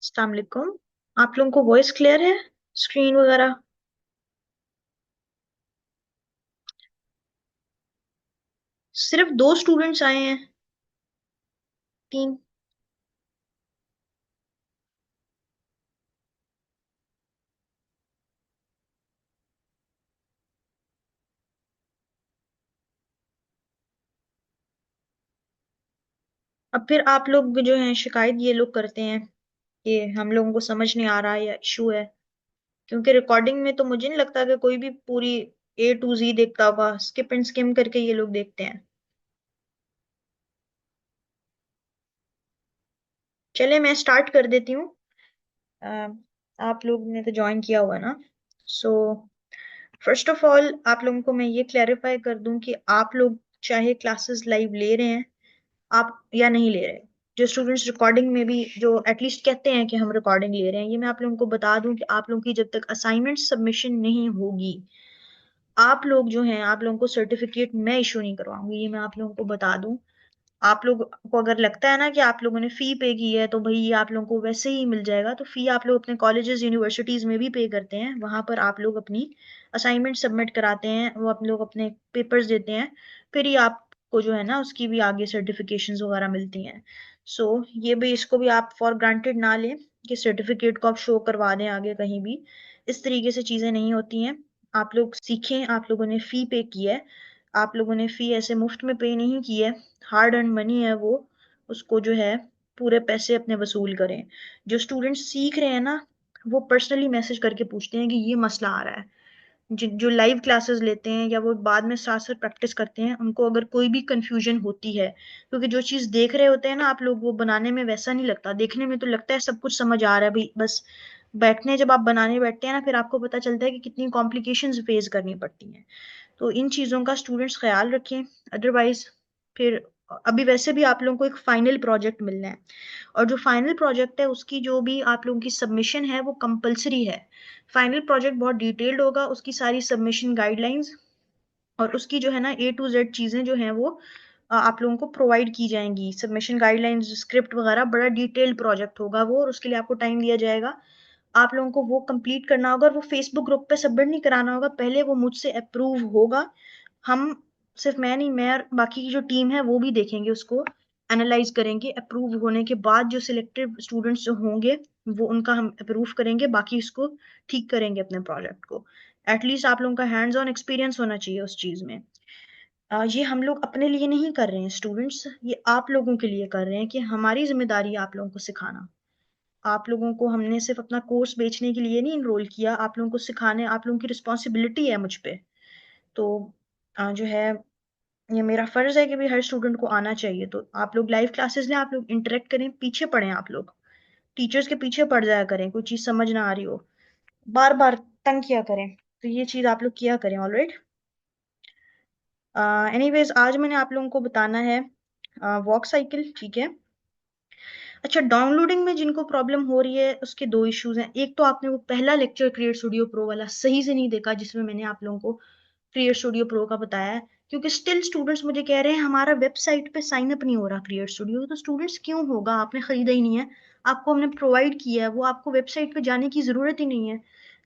अस्सलाम वालेकुम। आप लोगों को वॉइस क्लियर है? स्क्रीन वगैरह? सिर्फ दो स्टूडेंट्स आए हैं? तीन? अब फिर आप लोग जो हैं शिकायत ये लोग करते हैं कि हम लोगों को समझ नहीं आ रहा या इशू है। क्योंकि रिकॉर्डिंग में तो मुझे नहीं लगता कि कोई भी पूरी A to Z देखता होगा, स्किप एंड स्किम करके ये लोग देखते हैं। चले मैं स्टार्ट कर देती हूँ। अ, आप लोग ने तो ज्वाइन किया हुआ है ना। सो फर्स्ट ऑफ ऑल आप लोगों को मैं ये क्लैरिफाई कर दूं कि आप लोग चाहे क्लासेस लाइव ले रहे हैं आप या नहीं ले रहे। जो स्टूडेंट्स रिकॉर्डिंग में भी जो एटलीस्ट कहते हैं कि हम रिकॉर्डिंग ले रहे हैं, ये मैं आप लोगों को बता दूं कि आप लोगों की जब तक असाइनमेंट सबमिशन नहीं होगी, आप लोग जो हैं आप लोगों को सर्टिफिकेट मैं इशू नहीं करवाऊंगी। ये मैं आप लोगों को बता दूं। आप लोग को अगर लगता है ना कि आप लोगों ने फी पे की है तो भाई ये आप लोगों को वैसे ही मिल जाएगा, तो फी आप लोग अपने कॉलेजेस यूनिवर्सिटीज में भी पे करते हैं, वहां पर आप लोग अपनी असाइनमेंट सबमिट कराते हैं, वो आप लोग अपने पेपर्स देते हैं, फिर ही आपको जो है ना उसकी भी आगे सर्टिफिकेशंस वगैरह मिलती हैं। सो ये भी, इसको भी आप फॉर ग्रांटेड ना लें कि सर्टिफिकेट को आप शो करवा दें आगे कहीं भी। इस तरीके से चीजें नहीं होती हैं। आप लोग सीखें, आप लोगों ने फी पे की है, आप लोगों ने फी ऐसे मुफ्त में पे नहीं की है, हार्ड अर्न मनी है वो, उसको जो है पूरे पैसे अपने वसूल करें। जो स्टूडेंट सीख रहे हैं ना, वो पर्सनली मैसेज करके पूछते हैं कि ये मसला आ रहा है। जो लाइव क्लासेस लेते हैं या वो बाद में साथ साथ प्रैक्टिस करते हैं, उनको अगर कोई भी कंफ्यूजन होती है, क्योंकि जो चीज देख रहे होते हैं ना आप लोग, वो बनाने में वैसा नहीं लगता। देखने में तो लगता है सब कुछ समझ आ रहा है भाई, बस बैठने जब आप बनाने बैठते हैं ना, फिर आपको पता चलता है कि कितनी कॉम्प्लिकेशंस फेस करनी पड़ती हैं। तो इन चीजों का स्टूडेंट्स ख्याल रखें। अदरवाइज फिर अभी वैसे भी आप लोगों को एक फाइनल प्रोजेक्ट मिलना है, और जो फाइनल प्रोजेक्ट है उसकी जो भी आप लोगों की सबमिशन है वो कंपलसरी है। फाइनल प्रोजेक्ट बहुत डिटेल्ड होगा, उसकी सारी सबमिशन गाइडलाइंस और उसकी जो है ना A to Z चीजें जो हैं वो आप लोगों को प्रोवाइड की जाएंगी। सबमिशन गाइडलाइंस, स्क्रिप्ट वगैरह, बड़ा डिटेल्ड प्रोजेक्ट होगा वो, और उसके लिए आपको टाइम दिया जाएगा। आप लोगों को वो कंप्लीट करना होगा, और वो फेसबुक ग्रुप पे सबमिट नहीं कराना होगा, पहले वो मुझसे अप्रूव होगा। हम, सिर्फ मैं नहीं, मैं और बाकी की जो टीम है वो भी देखेंगे उसको, एनालाइज करेंगे। अप्रूव होने के बाद जो सिलेक्टेड स्टूडेंट्स जो होंगे वो उनका हम अप्रूव करेंगे, बाकी इसको ठीक करेंगे अपने प्रोजेक्ट को। एटलीस्ट आप लोगों का हैंड्स ऑन एक्सपीरियंस होना चाहिए उस चीज में। ये हम लोग अपने लिए नहीं कर रहे हैं स्टूडेंट्स, ये आप लोगों के लिए कर रहे हैं कि हमारी जिम्मेदारी है आप लोगों को सिखाना। आप लोगों को हमने सिर्फ अपना कोर्स बेचने के लिए नहीं इनरोल किया, आप लोगों को सिखाने, आप लोगों की रिस्पॉन्सिबिलिटी है मुझ पे। तो जो है ये मेरा फर्ज है कि भी हर स्टूडेंट को आना चाहिए। तो आप लोग लाइव क्लासेस लें, आप लोग इंटरेक्ट करें, पीछे पढ़ें, आप लोग टीचर्स के पीछे पड़ जाया करें, कोई चीज समझ ना आ रही हो बार बार तंग किया करें, तो ये चीज आप लोग किया करें। ऑलराइट। एनीवेज आज मैंने आप लोगों को बताना है वॉक साइकिल, ठीक है। अच्छा, डाउनलोडिंग में जिनको प्रॉब्लम हो रही है उसके दो इश्यूज हैं। एक तो आपने वो पहला लेक्चर क्रिएट स्टूडियो प्रो वाला सही से नहीं देखा, जिसमें मैंने आप लोगों को क्रिएट स्टूडियो प्रो का बताया है। क्योंकि स्टिल स्टूडेंट्स मुझे कह रहे हैं हमारा वेबसाइट पे साइन अप नहीं हो रहा क्रिएट स्टूडियो। तो स्टूडेंट्स क्यों होगा, आपने खरीदा ही नहीं है, आपको हमने प्रोवाइड किया है, वो आपको वेबसाइट पे जाने की जरूरत ही नहीं है।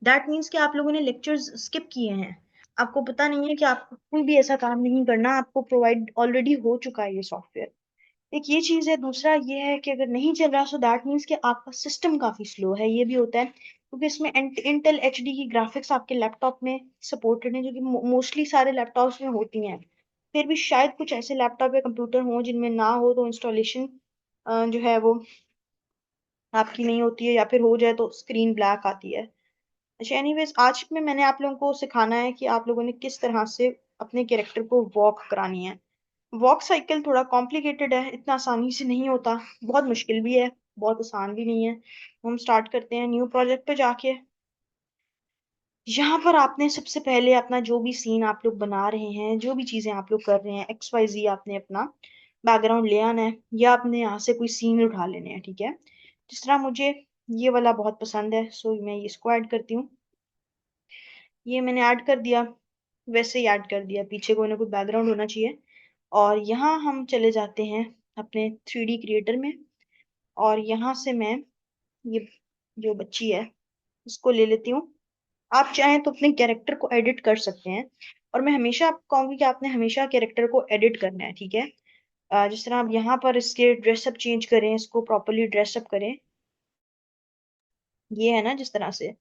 दैट मीन्स कि आप लोगों ने लेक्चर्स स्किप किए हैं। आपको पता नहीं है कि आपको कोई भी ऐसा काम नहीं करना, आपको प्रोवाइड ऑलरेडी हो चुका है ये सॉफ्टवेयर। एक ये चीज है। दूसरा ये है कि अगर नहीं चल रहा सो दैट मीन्स कि आपका सिस्टम काफी स्लो है। ये भी होता है क्योंकि इसमें इंटेल एचडी की ग्राफिक्स आपके लैपटॉप में सपोर्टेड है, जो कि मोस्टली सारे लैपटॉप्स में होती हैं। फिर भी शायद कुछ ऐसे लैपटॉप या कंप्यूटर हो जिनमें ना हो, तो इंस्टॉलेशन जो है वो आपकी नहीं होती है, या फिर हो जाए तो स्क्रीन ब्लैक आती है। अच्छा, एनीवेज आज में मैंने आप लोगों को सिखाना है कि आप लोगों ने किस तरह से अपने कैरेक्टर को वॉक करानी है। वॉक साइकिल थोड़ा कॉम्प्लिकेटेड है, इतना आसानी से नहीं होता, बहुत मुश्किल भी है, बहुत आसान भी नहीं है। हम स्टार्ट करते हैं न्यू प्रोजेक्ट पे जाके। यहाँ पर आपने सबसे पहले अपना जो भी सीन आप लोग बना रहे हैं, जो भी चीजें आप लोग कर रहे हैं, XYZ, आपने अपना बैकग्राउंड ले आना है, या आपने यहाँ से कोई सीन उठा लेने हैं, ठीक है। जिस तरह मुझे ये वाला बहुत पसंद है, सो मैं इसको ऐड करती हूँ। ये मैंने ऐड कर दिया, वैसे ही ऐड कर दिया, पीछे कोई ना कोई बैकग्राउंड होना चाहिए। और यहाँ हम चले जाते हैं अपने 3D क्रिएटर में, और यहाँ से मैं ये जो बच्ची है इसको ले लेती हूँ। आप चाहें तो अपने कैरेक्टर को एडिट कर सकते हैं, और मैं हमेशा आपको कहूंगी कि आपने हमेशा कैरेक्टर को एडिट करना है, ठीक है। जिस तरह आप यहाँ पर इसके ड्रेसअप चेंज करें, इसको प्रॉपरली ड्रेसअप करें, ये है ना जिस तरह से।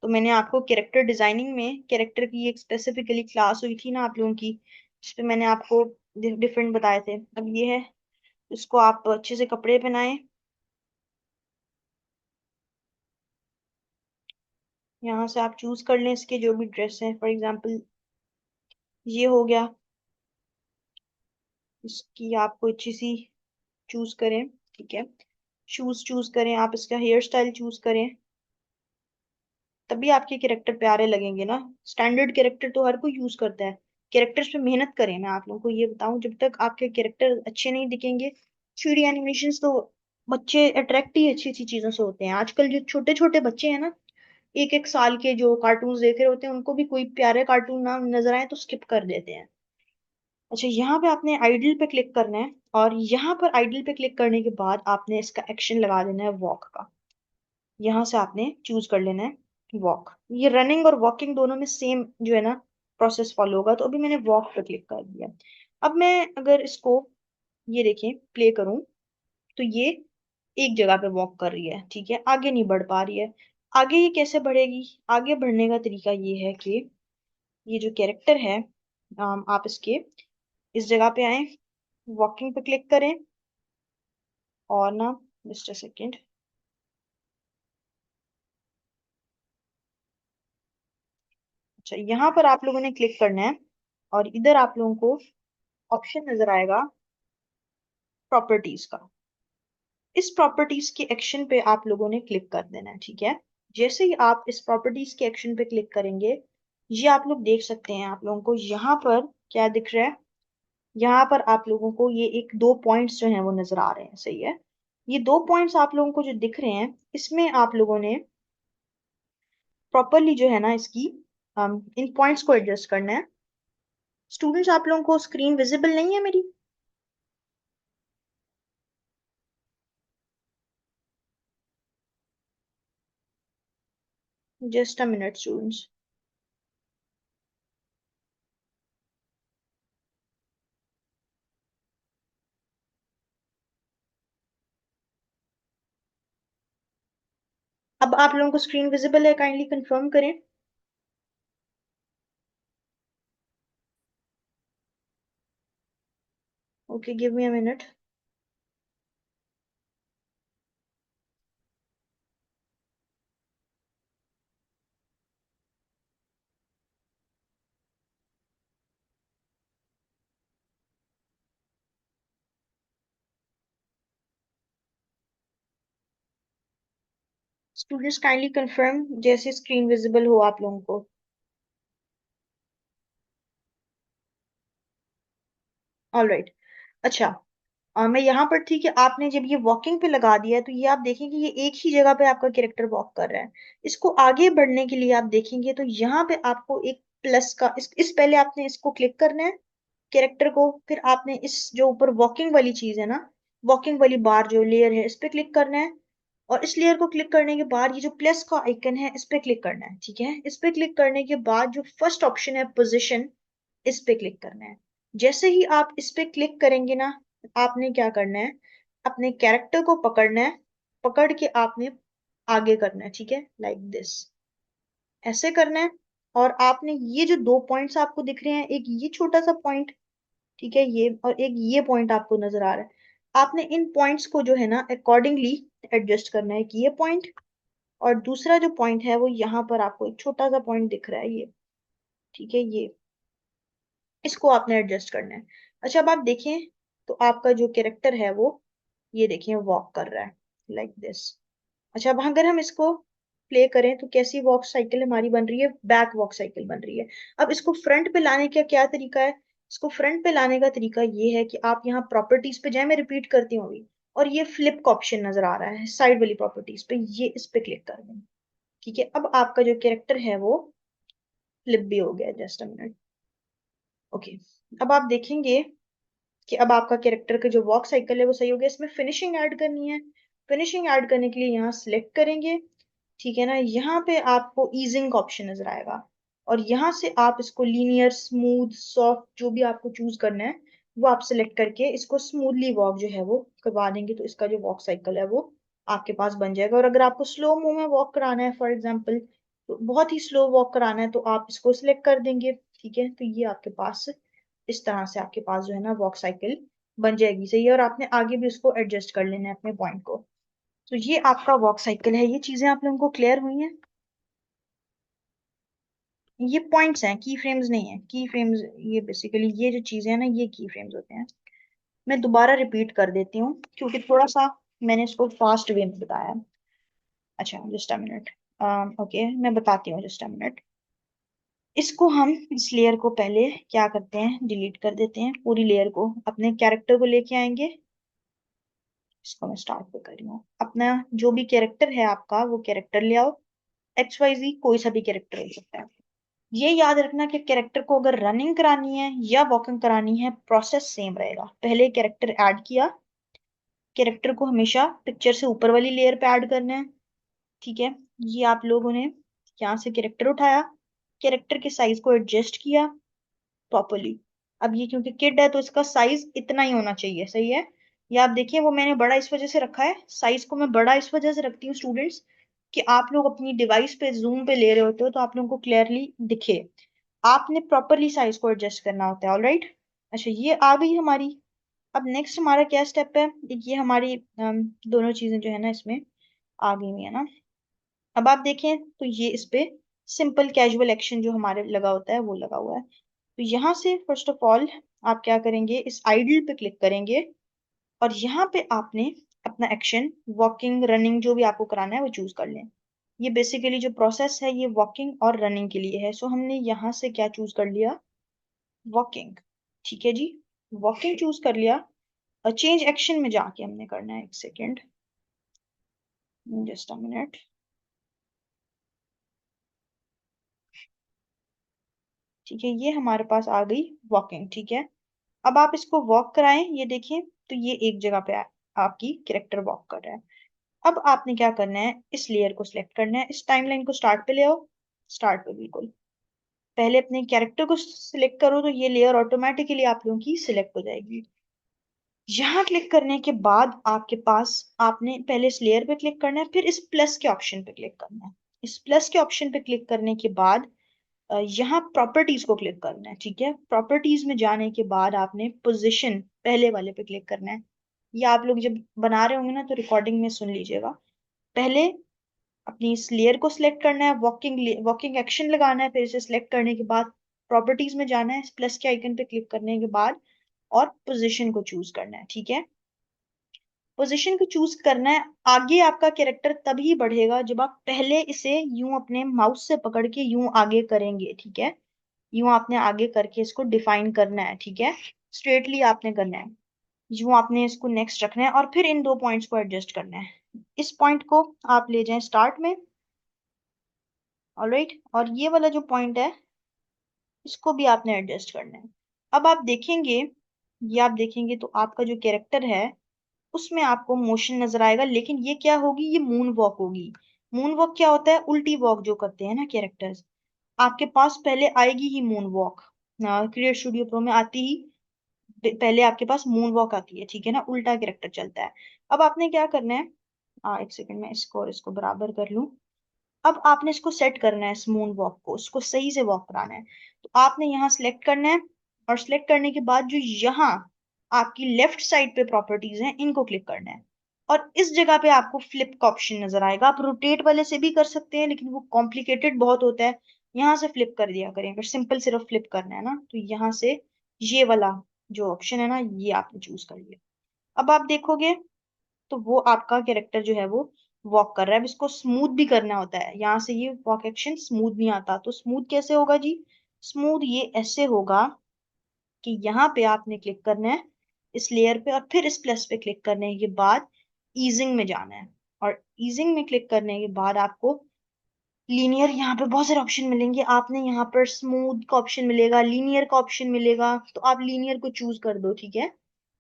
तो मैंने आपको कैरेक्टर डिजाइनिंग में कैरेक्टर की एक स्पेसिफिकली क्लास हुई थी ना आप लोगों की, जिसपे मैंने आपको डिफरेंट बताए थे। अब ये है, इसको आप अच्छे से कपड़े पहनाएं। यहाँ से आप चूज कर लें इसके जो भी ड्रेस हैं, फॉर एग्जांपल ये हो गया। इसकी आप कोई अच्छी सी चूज करें, ठीक है। शूज चूज करें, आप इसका हेयर स्टाइल चूज करें, तभी आपके कैरेक्टर प्यारे लगेंगे ना। स्टैंडर्ड कैरेक्टर तो हर कोई यूज करता है। कैरेक्टर्स पे मेहनत करें, मैं आप लोगों को ये बताऊं, जब तक आपके कैरेक्टर अच्छे नहीं दिखेंगे। 3D एनिमेशंस तो बच्चे अट्रैक्ट ही अच्छी अच्छी चीजों से होते हैं। आजकल जो छोटे छोटे बच्चे हैं ना, एक एक साल के, जो कार्टून देख रहे होते हैं, उनको भी कोई प्यारे कार्टून ना नजर आए तो स्किप कर देते हैं। अच्छा, यहाँ पे आपने आइडल पे क्लिक करना है, और यहाँ पर आइडल पे क्लिक करने के बाद आपने इसका एक्शन लगा देना है वॉक का। यहाँ से आपने चूज कर लेना है वॉक। ये रनिंग और वॉकिंग दोनों में सेम जो है ना प्रोसेस फॉलो होगा। तो अभी मैंने वॉक पे क्लिक कर दिया। अब मैं अगर इसको, ये देखें, प्ले करूं, तो ये एक जगह पे वॉक कर रही है, ठीक है, आगे नहीं बढ़ पा रही है। आगे ये कैसे बढ़ेगी? आगे बढ़ने का तरीका ये है कि ये जो कैरेक्टर है, आप इसके इस जगह पे आए, वॉकिंग पे क्लिक करें, और ना, जस्ट अ सेकेंड। अच्छा, यहाँ पर आप लोगों ने क्लिक करना है, और इधर आप लोगों को ऑप्शन नजर आएगा प्रॉपर्टीज का। इस प्रॉपर्टीज के एक्शन पे आप लोगों ने क्लिक कर देना है, ठीक है। जैसे ही आप इस प्रॉपर्टीज के एक्शन पे क्लिक करेंगे, ये आप लोग देख सकते हैं, आप लोगों को यहाँ पर क्या दिख रहा है। यहाँ पर आप लोगों को ये एक दो पॉइंट्स जो हैं वो नजर आ रहे हैं, सही है। ये दो पॉइंट्स आप लोगों को जो दिख रहे हैं, इसमें आप लोगों ने प्रॉपरली जो है ना इसकी इन पॉइंट्स को एडजस्ट करना है। स्टूडेंट्स, आप लोगों को स्क्रीन विजिबल नहीं है मेरी? Just a minute students. अब आप लोगों को स्क्रीन विजिबल है? काइंडली कंफर्म करें। Okay, give me a minute. Students kindly confirm जैसे स्क्रीन विजिबल हो आप लोगों को। All right. अच्छा, मैं यहाँ पर थी कि आपने जब ये वॉकिंग पे लगा दिया है, तो ये आप देखेंगे ये एक ही जगह पे आपका कैरेक्टर वॉक कर रहा है। इसको आगे बढ़ने के लिए आप देखेंगे तो यहाँ पे आपको एक प्लस का, इस पहले आपने इसको क्लिक करना है कैरेक्टर को, फिर आपने इस जो ऊपर वॉकिंग वाली चीज है ना, वॉकिंग वाली बार जो लेयर है, इस पे क्लिक करना है। और इस लेयर को क्लिक करने के बाद ये जो प्लस का आइकन है, इस पे क्लिक करना है, ठीक है। इस पे क्लिक करने के बाद जो फर्स्ट ऑप्शन है पोजिशन, इस पे क्लिक करना है। जैसे ही आप इस पे क्लिक करेंगे ना, आपने क्या करना है, अपने कैरेक्टर को पकड़ना है, पकड़ के आपने आगे करना है, ठीक है, लाइक दिस, ऐसे करना है। और आपने ये जो दो पॉइंट्स आपको दिख रहे हैं, एक ये छोटा सा पॉइंट, ठीक है, ये, और एक ये पॉइंट आपको नजर आ रहा है, आपने इन पॉइंट्स को जो है ना अकॉर्डिंगली एडजस्ट करना है, कि ये पॉइंट और दूसरा जो पॉइंट है वो यहाँ पर आपको एक छोटा सा पॉइंट दिख रहा है, ये, ठीक है, ये, इसको आपने एडजस्ट करना है। अच्छा, अब आप देखें तो आपका जो कैरेक्टर है वो, ये देखें, वॉक कर रहा है लाइक दिस। अच्छा, अब अगर हम इसको प्ले करें तो कैसी वॉक साइकिल हमारी बन रही है? बैक वॉक साइकिल बन रही है। अब इसको फ्रंट पे लाने का क्या तरीका है? इसको फ्रंट पे लाने का तरीका ये है कि आप यहाँ प्रॉपर्टीज पे जाए, मैं रिपीट करती हूँ अभी, और ये फ्लिप का ऑप्शन नजर आ रहा है साइड वाली प्रॉपर्टीज पे, ये इस पे क्लिक कर दें, ठीक है। अब आपका जो कैरेक्टर है वो फ्लिप भी हो गया, जस्ट अ मिनट। ओके, अब आप देखेंगे कि अब आपका कैरेक्टर का जो वॉक साइकिल है वो सही हो गया। इसमें फिनिशिंग ऐड करनी है, फिनिशिंग ऐड करने के लिए यहाँ सिलेक्ट करेंगे, ठीक है ना। यहाँ पे आपको ईजिंग का ऑप्शन नजर आएगा, और यहाँ से आप इसको लीनियर, स्मूथ, सॉफ्ट, जो भी आपको चूज करना है वो आप सिलेक्ट करके इसको स्मूथली वॉक जो है वो करवा देंगे, तो इसका जो वॉक साइकिल है वो आपके पास बन जाएगा। और अगर आपको स्लो मूव में वॉक कराना है, फॉर एग्जाम्पल, तो बहुत ही स्लो वॉक कराना है, तो आप इसको सिलेक्ट कर देंगे, ठीक है। तो ये आपके पास इस तरह से आपके पास जो है ना वॉक साइकिल बन जाएगी, सही है। और आपने आगे भी उसको एडजस्ट कर लेना है अपने पॉइंट को। तो ये आपका वॉक साइकिल है। ये चीजें आप लोगों को क्लियर हुई हैं? ये पॉइंट्स हैं, की फ्रेम्स नहीं है। की फ्रेम्स, ये बेसिकली ये जो चीजें हैं ना, ये की फ्रेम्स होते हैं। मैं दोबारा रिपीट कर देती हूँ क्योंकि थोड़ा सा मैंने इसको फास्ट वे में बताया है। अच्छा, जस्ट अ मिनट। ओके, मैं बताती हूँ, जस्ट अ मिनट। इसको हम, इस लेयर को पहले क्या करते हैं, डिलीट कर देते हैं। पूरी लेयर को अपने कैरेक्टर को लेके आएंगे। इसको मैं स्टार्ट पे कर रही हूँ। अपना जो भी कैरेक्टर है आपका, वो कैरेक्टर ले आओ। एक्स वाई जी कोई सा भी कैरेक्टर हो सकता है। ये याद रखना कि कैरेक्टर को अगर रनिंग करानी है या वॉकिंग करानी है, प्रोसेस सेम रहेगा। पहले कैरेक्टर ऐड किया, कैरेक्टर को हमेशा पिक्चर से ऊपर वाली लेयर पे ऐड करना है, ठीक है। ये आप लोगों ने यहाँ से कैरेक्टर उठाया, कैरेक्टर के साइज को एडजस्ट किया प्रॉपरली। अब ये क्योंकि किड है तो इसका साइज इतना ही होना चाहिए, सही है। ये आप देखिए, वो मैंने बड़ा इस वजह से रखा है, साइज को मैं बड़ा इस वजह से रखती हूँ स्टूडेंट्स, कि आप लोग अपनी डिवाइस पे जूम पे ले रहे होते हो तो आप लोगों को क्लियरली दिखे। आपने प्रॉपरली साइज को एडजस्ट करना होता है, ऑलराइट। अच्छा, ये आ गई हमारी। अब नेक्स्ट हमारा क्या स्टेप है, ये हमारी दोनों चीजें जो है ना इसमें आ गई हुई है ना। अब आप देखें तो ये इस पे सिंपल कैजुअल एक्शन जो हमारे लगा होता है वो लगा हुआ है। तो यहाँ से फर्स्ट ऑफ ऑल आप क्या करेंगे, इस आइडल पे क्लिक करेंगे, और यहाँ पे आपने अपना एक्शन वॉकिंग, रनिंग, जो भी आपको कराना है वो चूज कर लें। ये बेसिकली जो प्रोसेस है ये वॉकिंग और रनिंग के लिए है, सो हमने यहाँ से क्या चूज कर लिया, वॉकिंग, ठीक है जी। वॉकिंग चूज कर लिया, और चेंज एक्शन में जाके हमने करना है, एक सेकेंड, जस्ट अ मिनट। ठीक है, ये हमारे पास आ गई वॉकिंग, ठीक है। अब आप इसको वॉक कराएं, ये देखिए, तो ये एक जगह पे आपकी कैरेक्टर वॉक कर रहा है। अब आपने क्या करना है, इस लेयर को सिलेक्ट करना है, इस टाइमलाइन को स्टार्ट पे ले आओ, स्टार्ट पे बिल्कुल। पहले अपने कैरेक्टर को सिलेक्ट करो, तो ये लेयर ऑटोमेटिकली आप लोगों की सिलेक्ट हो जाएगी। यहाँ क्लिक करने के बाद आपके पास, आपने पहले इस लेयर पे क्लिक करना है, फिर इस प्लस के ऑप्शन पे क्लिक करना है। इस प्लस के ऑप्शन पे क्लिक करने के बाद यहाँ प्रॉपर्टीज को क्लिक करना है, ठीक है। प्रॉपर्टीज में जाने के बाद आपने पोजीशन पहले वाले पे क्लिक करना है। ये आप लोग जब बना रहे होंगे ना तो रिकॉर्डिंग में सुन लीजिएगा। पहले अपनी इस लेयर को सिलेक्ट करना है, वॉकिंग वॉकिंग एक्शन लगाना है, फिर इसे सिलेक्ट करने के बाद प्रॉपर्टीज में जाना है, प्लस के आइकन पे क्लिक करने के बाद, और पोजीशन को चूज करना है, ठीक है। पोजीशन को चूज करना है। आगे आपका कैरेक्टर तभी बढ़ेगा जब आप पहले इसे यूं अपने माउस से पकड़ के यूं आगे करेंगे, ठीक है। यूं आपने आगे करके इसको डिफाइन करना है, ठीक है। स्ट्रेटली आपने करना है, यूं आपने इसको नेक्स्ट रखना है, और फिर इन दो पॉइंट्स को एडजस्ट करना है। इस पॉइंट को आप ले जाएं स्टार्ट में, ऑलराइट। और ये वाला जो पॉइंट है इसको भी आपने एडजस्ट करना है। अब आप देखेंगे, ये आप देखेंगे तो आपका जो कैरेक्टर है उसमें आपको मोशन नजर आएगा, लेकिन ये क्या होगी, ये मून वॉक होगी। मून वॉक क्या होता है, उल्टी वॉक जो करते हैं ना कैरेक्टर्स, आपके पास पहले आएगी ही moon walk. Create studio pro में आती ही पहले आपके पास मून वॉक आती है, ठीक है ना, उल्टा कैरेक्टर चलता है। अब आपने क्या करना है, एक सेकंड में इसको और इसको बराबर कर लूं। अब आपने इसको सेट करना है, इस मून वॉक को, इसको सही से वॉक कराना है। तो आपने यहाँ सिलेक्ट करना है, और सिलेक्ट करने के बाद जो यहाँ आपकी लेफ्ट साइड पे प्रॉपर्टीज हैं इनको क्लिक करना है, और इस जगह पे आपको फ्लिप का ऑप्शन नजर आएगा। आप रोटेट वाले से भी कर सकते हैं, लेकिन वो कॉम्प्लिकेटेड बहुत होता है। यहाँ से फ्लिप कर दिया करें, अगर सिंपल सिर्फ फ्लिप करना है ना, तो यहाँ से ये वाला जो ऑप्शन है ना, ये आपने चूज कर लिया। अब आप देखोगे तो वो आपका कैरेक्टर जो है वो वॉक कर रहा है। अब इसको स्मूथ भी करना होता है, यहाँ से ये वॉक एक्शन स्मूथ नहीं आता, तो स्मूथ कैसे होगा जी, स्मूथ ये ऐसे होगा कि यहाँ पे आपने क्लिक करना है इस लेयर पे, और फिर इस प्लस पे क्लिक करने के बाद ईजिंग में जाना है, और ईजिंग में क्लिक करने के बाद आपको लीनियर, यहाँ पे बहुत सारे ऑप्शन मिलेंगे। आपने यहाँ पर स्मूथ का ऑप्शन मिलेगा, लीनियर का ऑप्शन मिलेगा, तो आप लीनियर को चूज कर दो, ठीक है।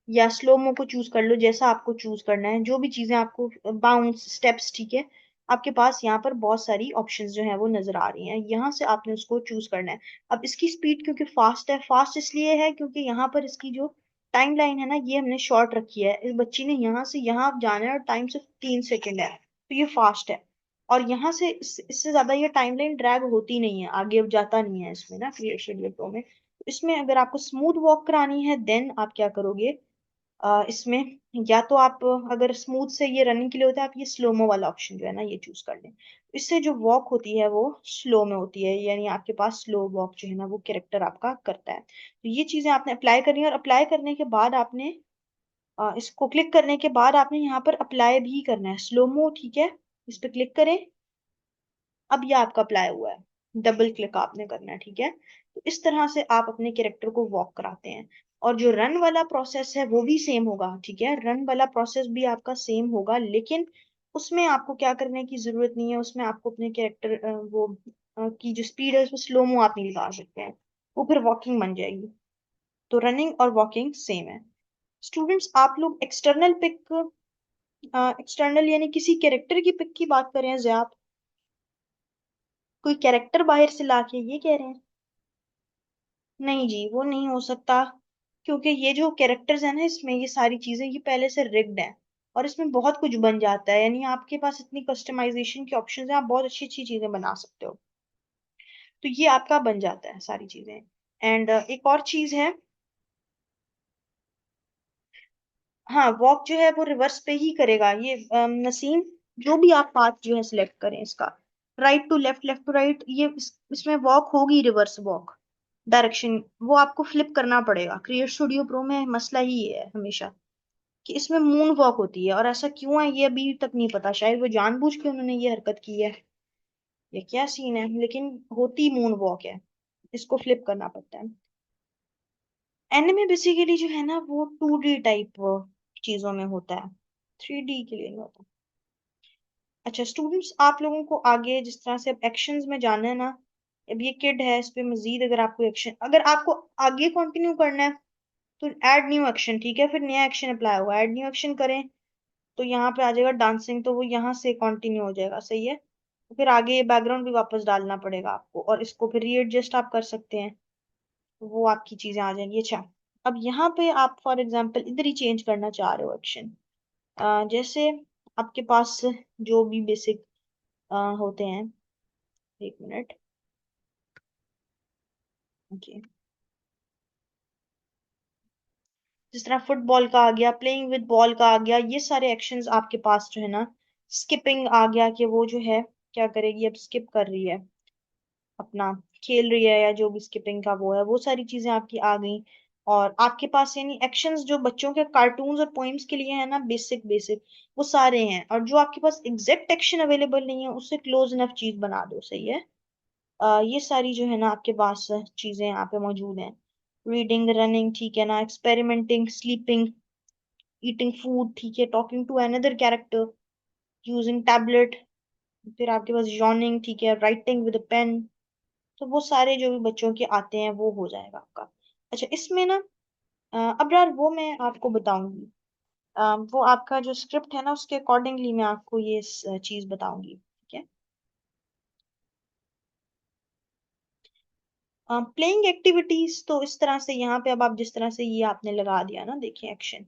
या स्लोमो को चूज कर लो, जैसा आपको चूज करना है, जो भी चीजें आपको, बाउंस, स्टेप्स, ठीक है। आपके पास यहाँ पर बहुत सारी ऑप्शंस जो है वो नजर आ रही हैं, यहाँ से आपने उसको चूज करना है। अब इसकी स्पीड क्योंकि फास्ट है, फास्ट इसलिए है क्योंकि यहाँ पर इसकी जो टाइम लाइन है ना, ये हमने शॉर्ट रखी है। इस बच्ची ने यहाँ से यहाँ जाना है और टाइम सिर्फ 3 सेकेंड है, तो ये फास्ट है। और यहाँ से इससे ज्यादा ये टाइम लाइन ड्रैग होती नहीं है, आगे अब जाता नहीं है इसमें ना, क्रिएट शेड्यूल प्रो में। इसमें अगर आपको स्मूथ वॉक करानी है देन आप क्या करोगे, इसमें या तो आप, अगर स्मूथ से ये रनिंग के लिए होता है, आप ये स्लोमो वाला ऑप्शन जो है ना ये चूज कर लें। इससे जो वॉक होती है वो स्लो में होती है, यानी आपके पास स्लो वॉक जो है ना वो कैरेक्टर आपका करता है। तो ये चीजें आपने अप्लाई करनी है, और अप्लाई करने के बाद आपने, इसको क्लिक करने के बाद आपने यहाँ पर अप्लाई भी करना है स्लोमो, ठीक है। इस पे क्लिक करें। अब ये आपका अप्लाई हुआ है, डबल क्लिक आपने करना है, ठीक है। तो इस तरह से आप अपने कैरेक्टर को वॉक कराते हैं। और जो रन वाला प्रोसेस है वो भी सेम होगा, ठीक है, रन वाला प्रोसेस भी आपका सेम होगा, लेकिन उसमें आपको क्या करने की जरूरत नहीं है। उसमें आपको अपने कैरेक्टर वो की जो स्पीड है उसमें स्लोमो आप नहीं लगा सकते हैं, वो फिर वॉकिंग बन जाएगी। तो रनिंग और वॉकिंग सेम है। स्टूडेंट्स, आप लोग एक्सटर्नल पिक, एक्सटर्नल यानी किसी कैरेक्टर की पिक की बात करें हैं आप, कोई कैरेक्टर बाहर से लाके ये कह रहे हैं? नहीं जी, वो नहीं हो सकता, क्योंकि ये जो कैरेक्टर्स है ना इसमें, ये सारी चीजें ये पहले से रिग्ड है, और इसमें बहुत कुछ बन जाता है, यानी आपके पास इतनी कस्टमाइजेशन की ऑप्शंस हैं, आप बहुत अच्छी अच्छी चीजें बना सकते हो। तो ये आपका बन जाता है सारी चीजें। एंड एक और चीज है, हाँ, वॉक जो है वो रिवर्स पे ही करेगा ये, नसीम, जो भी आप पाथ जो है सिलेक्ट करें इसका, right to left, left to right, ये इसमें वॉक होगी, रिवर्स वॉक डायरेक्शन वो आपको फ्लिप करना पड़ेगा। क्रिएट स्टूडियो प्रो में मसला ही ये है हमेशा कि इसमें मून वॉक होती है, और ऐसा क्यों है ये अभी तक नहीं पता, शायद वो जानबूझ के उन्होंने ये हरकत की है या क्या सीन है, लेकिन होती मून वॉक है, इसको फ्लिप करना पड़ता है। एनिमे बेसिकली जो है ना वो 2D टाइप चीजों में होता है, 3D के लिए नहीं होता। अच्छा स्टूडेंट्स, आप लोगों को आगे जिस तरह से अब एक्शंस में जाना है ना, अब ये किड है, इस पे मजीद अगर आपको एक्शन, अगर आपको आगे कंटिन्यू करना है तो ऐड न्यू एक्शन, ठीक है, फिर नया एक्शन अप्लाई होगा, ऐड न्यू एक्शन करें तो यहाँ पे आ जाएगा डांसिंग, तो वो यहाँ से कंटिन्यू हो जाएगा, सही है। तो फिर आगे बैकग्राउंड भी वापस डालना पड़ेगा आपको, और इसको फिर रीएडजस्ट आप कर सकते हैं, तो वो आपकी चीजें आ जाएंगी। अच्छा, अब यहाँ पे आप फॉर एग्जांपल इधर ही चेंज करना चाह रहे हो एक्शन, जैसे आपके पास जो भी बेसिक होते हैं, एक मिनट, ओके, जिस तरह फुटबॉल का आ गया, प्लेइंग विद बॉल का आ गया, ये सारे एक्शंस आपके पास जो है ना, स्किपिंग आ गया कि वो जो है क्या करेगी, अब स्किप कर रही है अपना, खेल रही है, या जो भी स्किपिंग का वो है, वो सारी चीजें आपकी आ गई। और आपके पास यानी एक्शंस जो बच्चों के कार्टून्स और पोइम्स के लिए है ना, बेसिक बेसिक वो सारे हैं, और जो आपके पास एग्जैक्ट एक्शन अवेलेबल नहीं है उससे क्लोज इनफ चीज बना दो, सही है। ये सारी जो है ना आपके पास चीजें यहाँ पे मौजूद हैं। रीडिंग, रनिंग, ठीक है ना, एक्सपेरिमेंटिंग, स्लीपिंग, ईटिंग फूड, ठीक है, talking to another character, using tablet, फिर आपके पास yawning, ठीक है, राइटिंग विद पेन। तो वो सारे जो भी बच्चों के आते हैं वो हो जाएगा आपका। अच्छा इसमें ना, अब यार वो मैं आपको बताऊंगी, वो आपका जो स्क्रिप्ट है ना उसके अकॉर्डिंगली मैं आपको ये चीज बताऊंगी, ठीक है। प्लेइंग एक्टिविटीज तो इस तरह से यहाँ पे, अब आप जिस तरह से ये आपने लगा दिया ना, देखिए एक्शन,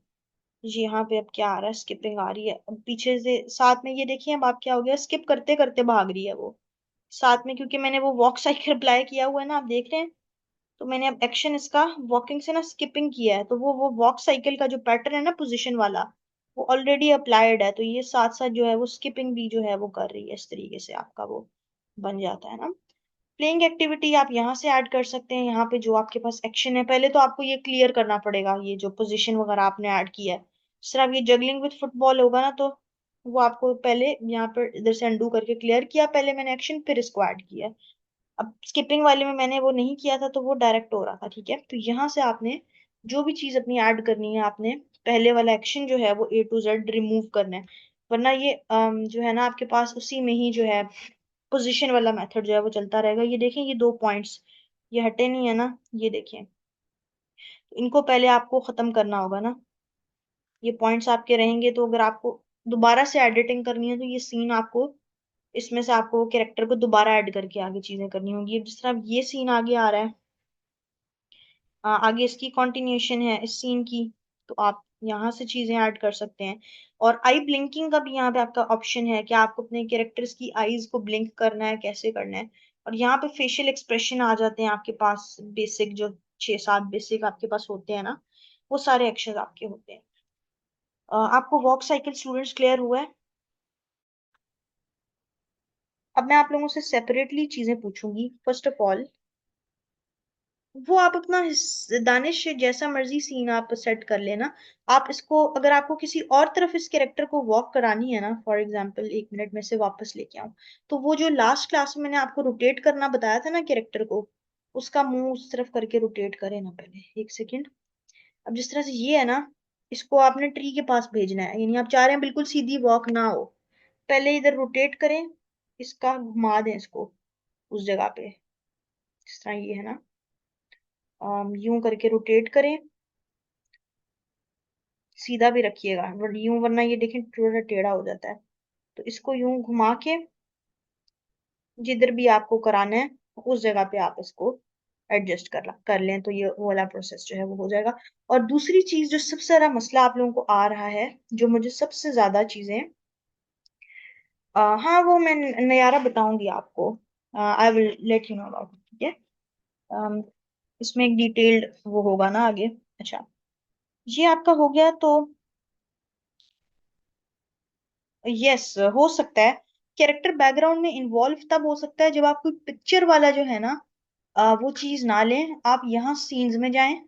जी यहाँ पे अब क्या आ रहा है, स्किपिंग आ रही है, अब पीछे से साथ में ये देखिए अब आप क्या हो गया, स्किप करते करते भाग रही है वो साथ में, क्योंकि मैंने वो वॉक साइकिल अप्लाई किया हुआ है ना, आप देख रहे हैं। तो मैंने अब एक्शन इसका वॉकिंग से ना स्किपिंग किया है, तो वो वॉक साइकिल का जो पैटर्न है ना पोजीशन वाला, वो ऑलरेडी अप्लाइड है, तो ये साथ साथ जो है वो स्किपिंग भी जो है वो कर रही है, इस तरीके से आपका वो बन जाता है ना। प्लेइंग एक्टिविटी आप यहाँ से ऐड कर सकते हैं, यहाँ पे जो आपके पास एक्शन है, पहले तो आपको ये क्लियर करना पड़ेगा, ये जो पोजीशन वगैरह आपने ऐड किया है, सिर्फ ये जगलिंग विद फुटबॉल होगा ना, तो वो आपको पहले यहाँ पर इधर से अंडू करके क्लियर किया, पहले मैंने एक्शन फिर इसको ऐड किया। अब स्किपिंग वाले में मैंने वो नहीं किया था, तो वो डायरेक्ट हो रहा था, ठीक है। तो यहाँ से आपने जो भी चीज अपनी ऐड करनी है, आपने पहले वाला एक्शन जो है वो A to Z रिमूव करना है, वरना ये जो है ना आपके पास उसी में ही जो है पोजीशन वाला मेथड जो है वो चलता रहेगा। ये देखें, ये 2 पॉइंट्स ये हटे नहीं है ना, ये देखें, तो इनको पहले आपको खत्म करना होगा ना। ये पॉइंट्स आपके रहेंगे, तो अगर आपको दोबारा से एडिटिंग करनी है तो ये सीन आपको, इसमें से आपको कैरेक्टर को दोबारा ऐड करके आगे चीजें करनी होंगी। अब जिस तरह ये सीन आगे आ रहा है, आगे इसकी कंटिन्यूएशन है इस सीन की, तो आप यहाँ से चीजें ऐड कर सकते हैं। और आई ब्लिंकिंग का भी यहाँ पे आपका ऑप्शन है कि आपको अपने कैरेक्टर्स की आईज को ब्लिंक करना है, कैसे करना है। और यहाँ पे फेशियल एक्सप्रेशन आ जाते हैं आपके पास, बेसिक जो 6-7 बेसिक आपके पास होते हैं ना, वो सारे एक्शन आपके होते हैं। आपको वॉक साइकिल स्टूडेंट्स क्लियर हुआ है? अब मैं आप लोगों से सेपरेटली चीजें पूछूंगी। फर्स्ट ऑफ ऑल, वो आप अपना दानिश जैसा मर्जी सीन आप सेट कर लेना। आप इसको, अगर आपको किसी और तरफ इस कैरेक्टर को वॉक करानी है ना, फॉर एग्जांपल 1 मिनट में से वापस लेके आऊं, तो वो जो लास्ट क्लास में मैंने आपको रोटेट करना बताया था ना कैरेक्टर को, उसका मुंह उस तरफ करके रोटेट करें ना, पहले 1 सेकेंड। अब जिस तरह से ये है ना, इसको आपने ट्री के पास भेजना है, यानी आप चाह रहे हैं बिल्कुल सीधी वॉक ना हो, पहले इधर रोटेट करें, इसका घुमा दें इसको उस जगह पे, जिस तरह ये है ना, यूं करके रोटेट करें। सीधा भी रखिएगा, यूं, वरना ये देखें थोड़ा टेढ़ा हो जाता है। तो इसको यूं घुमा के जिधर भी आपको कराना है उस जगह पे आप इसको एडजस्ट कर लें, तो ये वो वाला प्रोसेस जो है वो हो जाएगा। और दूसरी चीज जो सबसे ज्यादा मसला आप लोगों को आ रहा है, जो मुझे सबसे ज्यादा चीजें, हाँ वो मैं नयारा बताऊंगी आपको, I will let you know about, ठीक है। अम, इसमें एक डिटेल्ड वो होगा ना आगे। अच्छा, ये आपका हो गया तो यस, हो सकता है कैरेक्टर बैकग्राउंड में इन्वॉल्व तब हो सकता है जब आप कोई पिक्चर वाला जो है ना, वो चीज ना लें, आप यहाँ सीन्स में जाएं।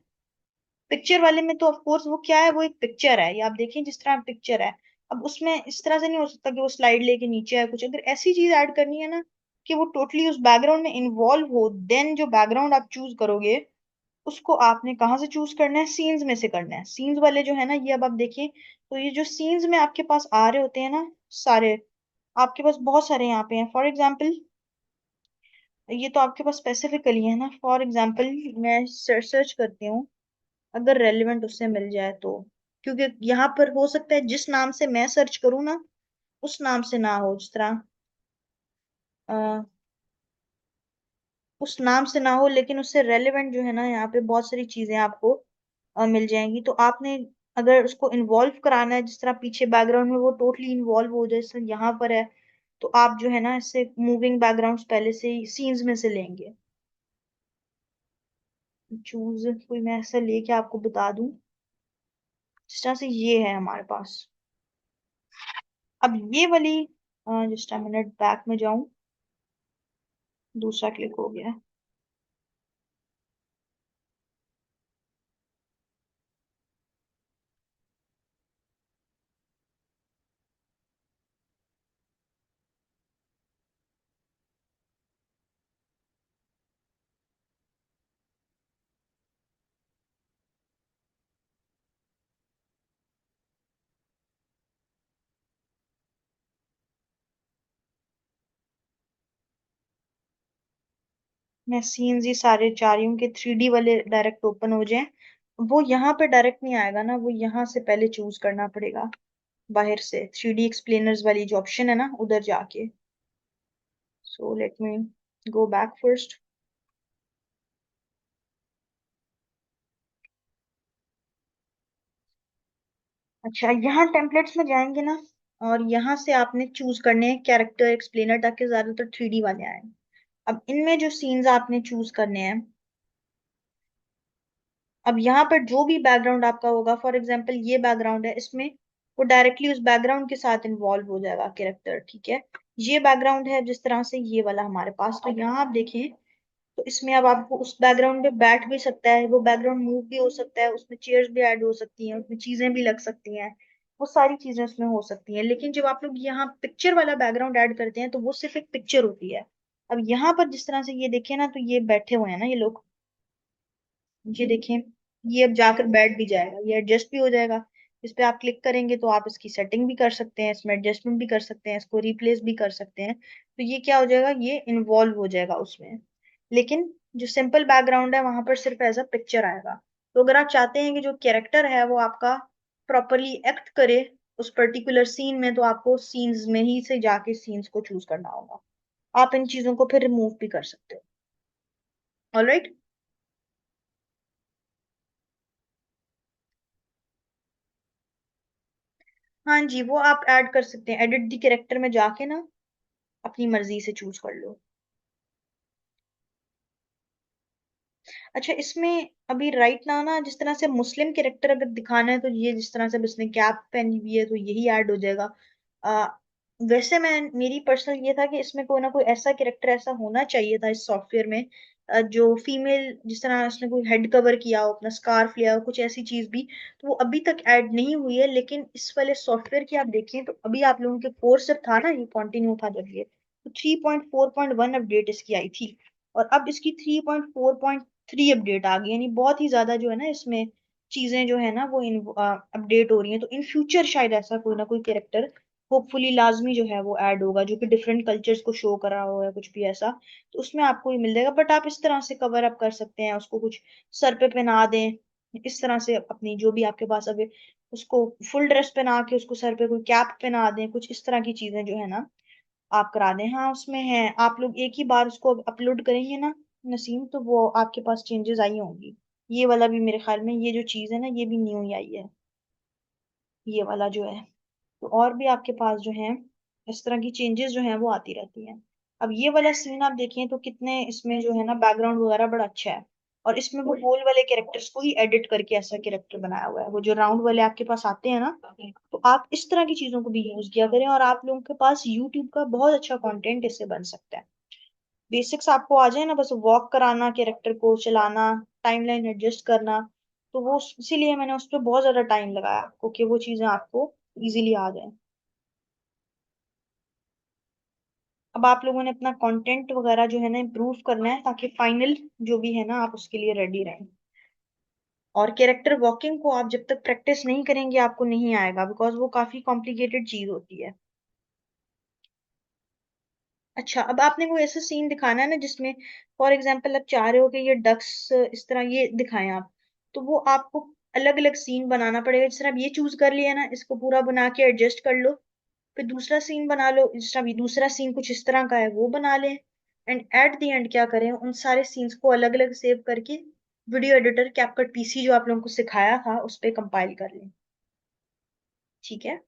पिक्चर वाले में तो ऑफ कोर्स वो क्या है, वो एक पिक्चर है, ये आप देखें जिस तरह पिक्चर है। अब उसमें इस तरह से नहीं हो सकता कि वो स्लाइड लेके नीचे है कुछ, अगर ऐसी चीज ऐड करनी है ना कि वो टोटली उस बैकग्राउंड में इन्वॉल्व हो, देन जो बैकग्राउंड आप चूज करोगे उसको आपने कहाँ से चूज करना है, सीन्स में से करना है। सीन्स वाले जो है ना, ये अब आप देखिए, तो ये जो सीन्स में आपके पास आ रहे होते हैं ना सारे, आपके पास बहुत सारे यहाँ पे हैं। फॉर एग्जाम्पल, ये तो आपके पास स्पेसिफिकली है ना, फॉर एग्जाम्पल मैं सर्च करती हूँ, अगर रेलिवेंट उससे मिल जाए तो, क्योंकि यहाँ पर हो सकता है जिस नाम से मैं सर्च करूँ ना, उस नाम से ना हो, जिस तरह उस नाम से ना हो, लेकिन उससे रेलेवेंट जो है ना, यहाँ पे बहुत सारी चीजें आपको मिल जाएंगी। तो आपने अगर उसको इन्वॉल्व कराना है, जिस तरह पीछे बैकग्राउंड में वो टोटली इन्वॉल्व हो जाए, जैसे यहाँ पर है, तो आप जो है ना इससे मूविंग बैकग्राउंड्स पहले से ही सीन्स में से लेंगे। चूज कोई मैं ऐसा लेके आपको बता दूं, जिस तरह से ये है हमारे पास। अब ये वाली, जस्ट अ मिनट बैक में जाऊं, दूसरा क्लिक हो गया। मैं सीन्स ही सारे चाह रही हूँ कि 3D वाले डायरेक्ट ओपन हो जाएं। वो यहाँ पे डायरेक्ट नहीं आएगा ना, वो यहाँ से पहले चूज करना पड़ेगा, बाहर से 3D एक्सप्लेनर्स वाली जो ऑप्शन है ना उधर जाके। So let me go back first. अच्छा, यहाँ टेम्पलेट्स में जाएंगे ना, और यहाँ से आपने चूज करने हैं कैरेक्टर एक्सप्लेनर, ताकि ज्यादातर 3D वाले आए। अब इनमें जो सीन्स आपने चूज करने हैं, अब यहाँ पर जो भी बैकग्राउंड आपका होगा, फॉर एग्जाम्पल ये बैकग्राउंड है, इसमें वो डायरेक्टली उस बैकग्राउंड के साथ इन्वॉल्व हो जाएगा कैरेक्टर, ठीक है। ये बैकग्राउंड है जिस तरह से ये वाला हमारे पास, तो यहाँ आप देखें, तो इसमें अब आपको उस बैकग्राउंड पे बैठ भी सकता है, वो बैकग्राउंड मूव भी हो सकता है, उसमें चेयर्स भी ऐड हो सकती हैं, उसमें चीजें भी लग सकती हैं, वो सारी चीजें उसमें हो सकती हैं। लेकिन जब आप लोग यहाँ पिक्चर वाला बैकग्राउंड ऐड करते हैं, तो वो सिर्फ एक पिक्चर होती है। अब यहाँ पर जिस तरह से ये देखे ना, तो ये बैठे हुए हैं ना ये लोग, ये देखें, ये अब जाकर बैठ भी जाएगा, ये एडजस्ट भी हो जाएगा। इस पे आप क्लिक करेंगे तो आप इसकी सेटिंग भी कर सकते हैं, इसमें एडजस्टमेंट भी कर सकते हैं, इसको रिप्लेस भी कर सकते हैं। तो ये क्या हो जाएगा, ये इन्वॉल्व हो जाएगा उसमें। लेकिन जो सिंपल बैकग्राउंड है वहां पर सिर्फ एज अ पिक्चर आएगा। तो अगर आप चाहते हैं कि जो कैरेक्टर है वो आपका प्रॉपरली एक्ट करे उस पर्टिकुलर सीन में, तो आपको सीन्स में ही से जाके सीन्स को चूज करना होगा। आप इन चीजों को फिर रिमूव भी कर सकते हो। ऑलराइट। हाँ जी, वो आप ऐड कर सकते हैं, एडिट द कैरेक्टर में जाके ना अपनी मर्जी से चूज कर लो। अच्छा, इसमें अभी राइट नाउ ना जिस तरह से मुस्लिम कैरेक्टर अगर दिखाना है तो ये जिस तरह से अब इसने कैप पहनी हुई है तो यही ऐड हो जाएगा। आ, वैसे मैं मेरी पर्सनल ये था कि इसमें कोई ना कोई ऐसा कैरेक्टर ऐसा होना चाहिए था इस सॉफ्टवेयर में, जो फीमेल जिस तरह उसने कोई हेड कवर किया हो, अपना स्कार्फ लिया हो, कुछ ऐसी चीज भी। तो वो अभी तक ऐड नहीं हुई है, लेकिन इस वाले सॉफ्टवेयर की आप देखें तो अभी आप लोगों के कोर्स जब था ना, ये कंटिन्यू था जब ये, तो 3.4.1 अपडेट इसकी आई थी। और अब इसकी 3.4.3 अपडेट आ गई, यानी बहुत ही ज्यादा जो है ना इसमें चीजें जो है ना वो अपडेट हो रही हैं। तो इन फ्यूचर शायद ऐसा कोई ना कोई कैरेक्टर होपफुली लाजमी जो है वो ऐड होगा, जो कि डिफरेंट कल्चर्स को शो कर रहा हो या कुछ भी ऐसा। तो उसमें आपको ये मिल जाएगा, बट आप इस तरह से कवर अप कर सकते हैं उसको, कुछ सर पे पहना दें इस तरह से अपनी जो भी आपके पास अभी, उसको फुल ड्रेस पहना के उसको सर पे कोई कैप पहना दें, कुछ इस तरह की चीजें जो है ना आप करा दें। हाँ उसमें है, आप लोग एक ही बार उसको अपलोड करेंगे ना नसीम, तो वो आपके पास चेंजेस आई होंगी। ये वाला भी मेरे ख्याल में ये जो चीज है ना ये भी न्यू ही आई है, ये वाला जो है। तो और भी आपके पास जो है इस तरह की चेंजेस जो है वो आती रहती हैं। अब ये वाला सीन आप देखें तो कितने इसमें जो है ना बैकग्राउंड वगैरह बड़ा अच्छा है। और इसमें वो गोल वाले कैरेक्टर्स को ही एडिट करके ऐसा कैरेक्टर बनाया हुआ है, वो जो राउंड वाले आपके पास आते हैं ना, तो आप इस तरह की चीजों को भी यूज किया करें, और आप लोगों के पास यूट्यूब का बहुत अच्छा कंटेंट इससे बन सकता है। बेसिक्स आपको आ जाए ना, बस वॉक कराना, कैरेक्टर को चलाना, टाइमलाइन एडजस्ट करना, तो वो इसीलिए मैंने उस पर बहुत ज्यादा टाइम लगाया आपको कि वो चीजें आपको इजीली आ जाए। अब आप लोगों ने अपना कंटेंट वगैरह जो है ना इम्प्रूव करना है, ताकि फाइनल जो भी है ना आप उसके लिए रेडी रहें। और कैरेक्टर वॉकिंग को आप जब तक प्रैक्टिस नहीं करेंगे आपको नहीं आएगा, बिकॉज वो काफी कॉम्प्लिकेटेड चीज होती है। अच्छा, अब आपने कोई ऐसा सीन दिखाना है ना जिसमें फॉर एग्जांपल आप चाह रहे हो कि ये डक्स इस तरह ये दिखाएं आप, तो वो आपको अलग अलग सीन बनाना पड़ेगा। जिस तरह आप ये चूज कर लिया ना, इसको पूरा बना के एडजस्ट कर लो, फिर दूसरा सीन बना लो, जिस तरह अभी दूसरा सीन कुछ इस तरह का है वो बना लें, एंड एट द एंड क्या करें, उन सारे सीन्स को अलग अलग सेव करके वीडियो एडिटर कैपकट पीसी जो आप लोगों को सिखाया था उस पर कंपाइल कर लें। ठीक है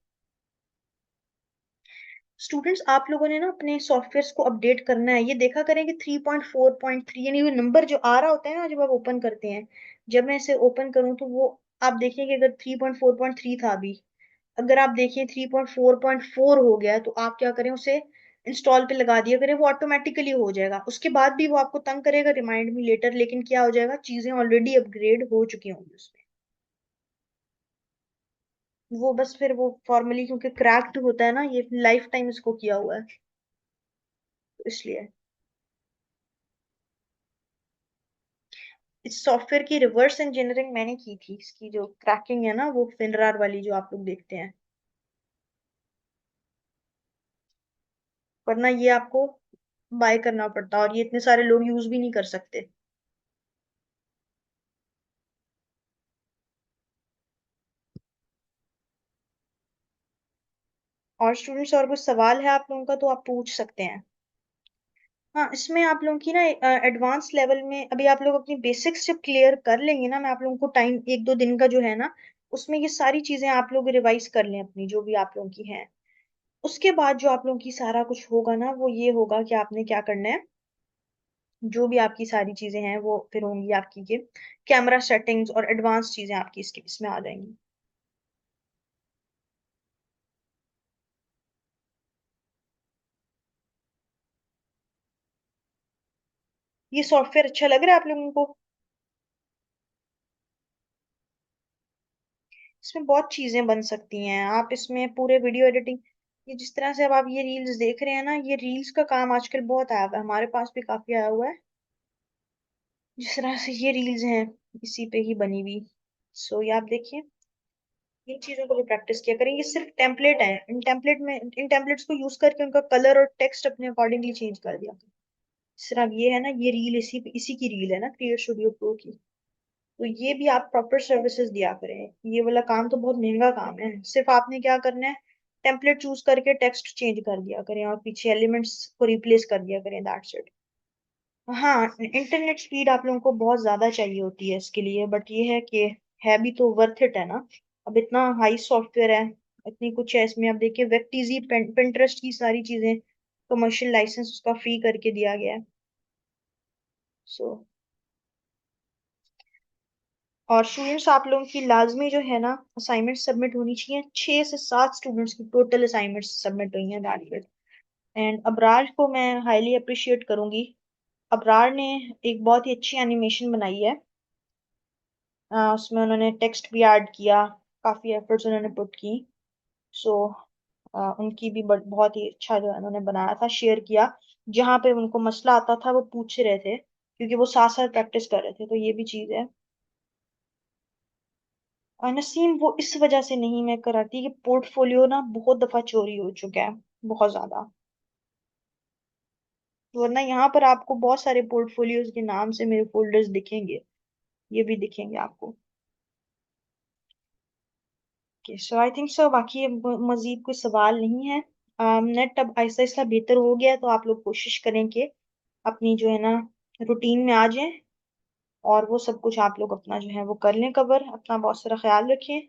स्टूडेंट्स, आप लोगों ने ना अपने सॉफ्टवेयर को अपडेट करना है। ये देखा करें कि 3.4.3 यानी वो नंबर जो आ रहा होता है ना जब आप ओपन करते हैं, जब मैं इसे ओपन करूं तो वो आप देखिए कि अगर 3.4.3 था अभी, अगर आप देखिए 3.4.4 हो गया, तो आप क्या करें, उसे इंस्टॉल पे लगा दिया करें, वो ऑटोमेटिकली हो जाएगा। उसके बाद भी वो आपको तंग करेगा, रिमाइंड मी लेटर, लेकिन क्या हो जाएगा, चीजें ऑलरेडी अपग्रेड हो चुकी होंगी उसमें। वो बस फिर वो फॉर्मली क्योंकि क्रैक्ड होता है ना, ये लाइफ टाइम इसको किया हुआ है, तो इसलिए इस सॉफ्टवेयर की रिवर्स इंजीनियरिंग मैंने की थी, इसकी जो क्रैकिंग है ना वो फिनरार वाली जो आप लोग देखते हैं, वरना ये आपको बाय करना पड़ता और ये इतने सारे लोग यूज भी नहीं कर सकते। और स्टूडेंट्स, और कुछ सवाल है आप लोगों का तो आप पूछ सकते हैं। हाँ, इसमें आप लोगों की ना एडवांस लेवल में अभी आप लोग अपनी बेसिक्स जब क्लियर कर लेंगे ना, मैं आप लोगों को टाइम 1-2 दिन का जो है ना उसमें ये सारी चीजें आप लोग रिवाइज कर लें अपनी जो भी आप लोगों की हैं। उसके बाद जो आप लोगों की सारा कुछ होगा ना वो ये होगा कि आपने क्या करना है, जो भी आपकी सारी चीजें हैं वो फिर होंगी आपकी के कैमरा सेटिंग्स और एडवांस चीजें आपकी इसके इसमें आ जाएंगी। ये सॉफ्टवेयर अच्छा लग रहा है आप लोगों को? इसमें बहुत चीजें बन सकती हैं, आप इसमें पूरे वीडियो एडिटिंग, ये जिस तरह से अब आप ये रील्स देख रहे हैं ना, ये रील्स का काम आजकल बहुत आया हुआ है, हमारे पास भी काफी आया हुआ है। जिस तरह से ये रील्स हैं इसी पे ही बनी हुई। सो ये आप देखिए, इन चीजों को भी प्रैक्टिस किया करें। ये सिर्फ टेम्पलेट है, इन टेम्पलेट्स को यूज करके उनका कलर और टेक्स्ट अपने अकॉर्डिंगली चेंज कर दिया। सिर्फ ये है ना, ये रील इसी इसी की रील है ना क्रिएट स्टूडियो प्रो की, तो ये भी आप प्रॉपर सर्विसेज दिया करें। ये वाला काम तो बहुत महंगा काम है। सिर्फ आपने क्या करना है, टेम्पलेट चूज करके टेक्स्ट चेंज कर दिया करें और पीछे एलिमेंट्स को रिप्लेस कर दिया करें, दैट्स इट। हाँ, इंटरनेट स्पीड आप लोगों को बहुत ज्यादा चाहिए होती है इसके लिए, बट ये है कि है भी तो वर्थ इट है ना। अब इतना हाई सॉफ्टवेयर है, इतनी कुछ है इसमें। अब देखिए वेक्टीजी, पिंटरेस्ट की सारी चीजें कमर्शियल लाइसेंस उसका फ्री करके दिया गया है। सो और स्टूडेंट्स, आप लोगों की लाजमी जो है ना असाइनमेंट सबमिट होनी चाहिए। 6 से 7 स्टूडेंट्स की टोटल असाइनमेंट सबमिट हुई हैं, दैट्स इट। एंड अबरार को मैं हाईली अप्रिशिएट करूंगी। अबरार ने एक बहुत ही अच्छी एनिमेशन बनाई है। उसमें उन्होंने टेक्स्ट भी ऐड किया, काफी एफर्ट्स उन्होंने पुट की। सो उनकी भी बहुत ही अच्छा जो है उन्होंने बनाया था, शेयर किया। जहाँ पे उनको मसला आता था वो पूछ रहे थे, क्योंकि वो साथ साथ प्रैक्टिस कर रहे थे, तो ये भी चीज है। नसीम, वो इस वजह से नहीं मैं कराती कि पोर्टफोलियो ना बहुत दफा चोरी हो चुका है, बहुत ज्यादा। वरना यहाँ पर आपको बहुत सारे पोर्टफोलियोज के नाम से मेरे फोल्डर्स दिखेंगे, ये भी दिखेंगे आपको। सो आई थिंक सो, बाकी अब मजीद कोई सवाल नहीं है। नेट अब आहिस्ता आहिस्ता बेहतर हो गया है, तो आप लोग कोशिश करें कि अपनी जो है ना रूटीन में आ जाएं, और वो सब कुछ आप लोग अपना जो है वो कर लें कवर। अपना बहुत सारा ख्याल रखें।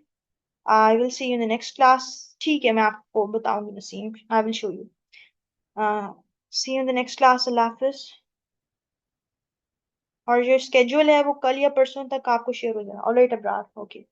I will see you in the next class. ठीक है, मैं आपको बताऊंगी Naseem, I will show you. See you in the next class. अल्लाह हाफिज। और जो स्केड्यूल है वो कल या परसों तक आपको शेयर हो जाएगा। Alright Abrar, okay.